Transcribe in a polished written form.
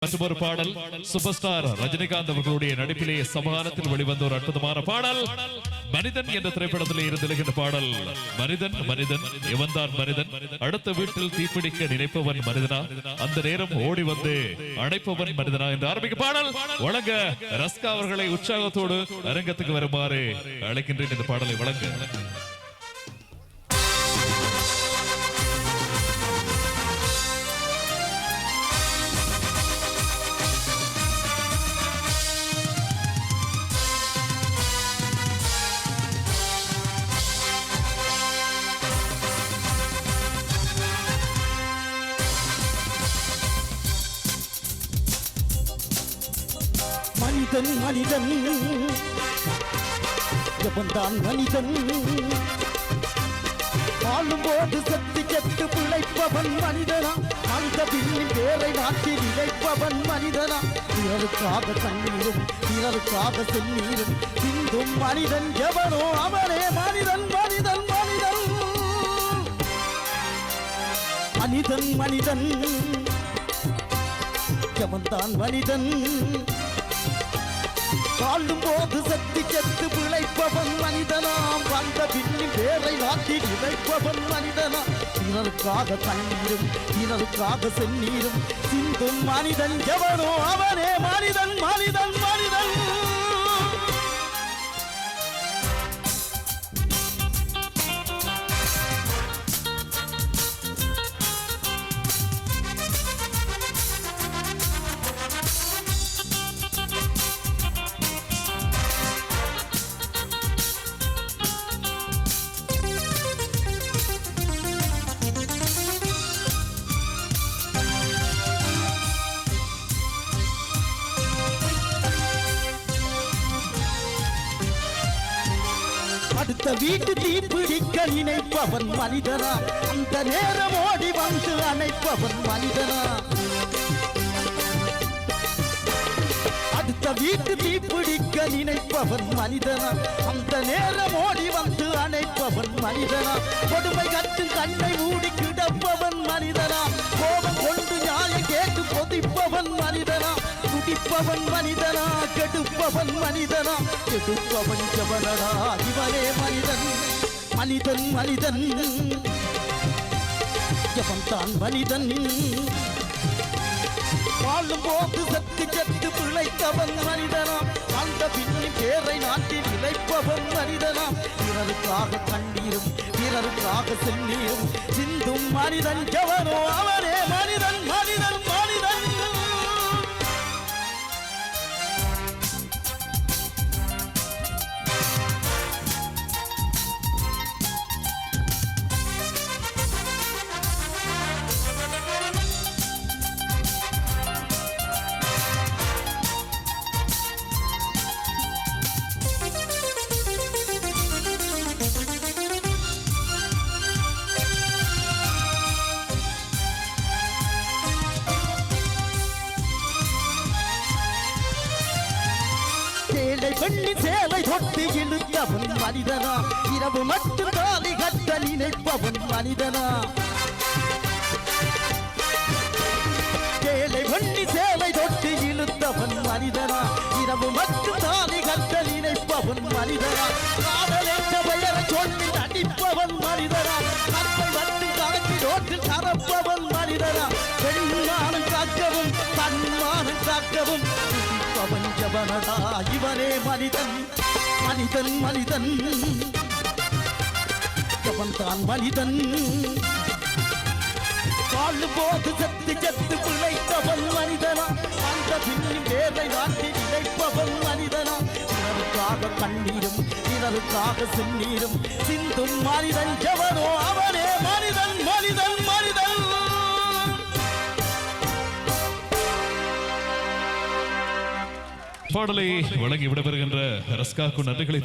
மற்றொரு பாடல் super star Rajinikanth அவர்களுடைய நடிப்பிலே சமகாலத்தில் வெளிவந்த ஒரு அற்புதமான பாடல் மனிதன் என்ற திரைப்படத்திலே இருந்து எழுகின்ற பாடல். மனிதன் மனிதன் எவன்தான் மனிதன், அடுத்த வீட்டில் தீப்பிடிக்க நினைப்பவன் மனிதனா, அந்த நேரம் ஓடி வந்து அணைப்பவன் மனிதனா என்று ஆரம்பிக்கும் பாடல் வழங்க ரஸ்கா அவர்களை உற்சாகத்தோடு அரங்கத்துக்கு வருமாறு அழைக்கின்றேன். இந்த பாடலை வழங்க மனிதன் மனிதன் எவன்தான் மனிதன், வாழும்போது செத்து செத்து பிழைப்பவன் மனிதனா, அந்த பின்னின் பேரை மாற்றி நினைப்பவன் மனிதனா, பிறருக்காக தண்ணீரும் பிறருக்காக செந்நீரும் சிந்தும் மனிதன் எவனோ அவனே மனிதன் மனிதன் மனிதன் மனிதன் மனிதன் எவன்தான் மனிதன், வாழும் போது சக்தி செத்து பிழைப்பவன் மனிதனாம், வந்த பின்னின் பேரை நாட்டி நினைப்பவன் மனிதனா, பிறருக்காக தண்ணீரும் பிறருக்காக செந்நீரும் சிந்தும் மனிதன் எவனோ அவனே மனிதன் மனிதன் மனிதன் அடுத்த வீட்டு தீப்பிடிக்க நினைப்பவன் மனிதனா, அந்த நேரம் ஓடி வந்து அணைப்பவன் மனிதனா, அடுத்த வீட்டு தீப்பிடிக்க நினைப்பவன் மனிதனா, அந்த நேரம் ஓடி வந்து அணைப்பவன் மனிதனா, கொடுமை கட்டு கண்ணை மூடி கிடப்பவன் மனிதனா, கோபம் கொண்டு நியாயம் கேட்டு கொதிப்பவன் மனிதனா, துடிப்பவன் மனிதனா, கெடுப்பவன் மனிதனா, கெடுப்பவன் ஜவனடா இவனே மனிதன் மனிதன் மனிதன் எவன்தான் மனிதன், வாழும் போது சத்து செத்து பிழைத்தவன் மனிதனா, அந்த பின்னின் பேரை நாட்டி நிலைப்பவன் மனிதனா, பிறருக்காக கண்ணீரும் பிறருக்காக செந்நீரும் சிந்தும் மனிதன் எவனோ அவனே மனிதன் மனிதன் மனிதன் பெண்ணி சேலை தொட்டு இழுத்தவன் மனிதனா, இரவு மட்டும் தாலி கட்ட நினைப்பவன் மனிதனா, சேலை பெண்ணி சேலை தொட்டு இழுத்தவன் மனிதனா, இரவு மட்டும் தாலி கட்ட நினைப்பவன் மனிதனா, காதல் என்ற பெயரை சொல்லி நடிப்பவன் மனிதனா, கற்பை மட்டும் கலக்கி ரோட்டில் கறப்பவன் மனிதனா, பெண்மானம் காக்கவும் தன்மானம் காக்கவும் அவன் ஜவனடா இவனே மனிதன் மனிதன் மனிதன் எவன்தான் மனிதன், வாழும் போது செத்து செத்து பிழைத்தவன் மனிதனா, அந்த பின்னின் பேரை நாட்டி நினைப்பவன் மனிதனா, பிறருக்காக கண்ணீரும் பிறருக்காக செந்நீரும் சிந்தும் மனிதன் எவனோ அவனே மனிதன் மனிதன் மனிதன் பாடலை வழங்கி விடப்பெறுகின்ற ரஸ்காக்கு நன்றிகளை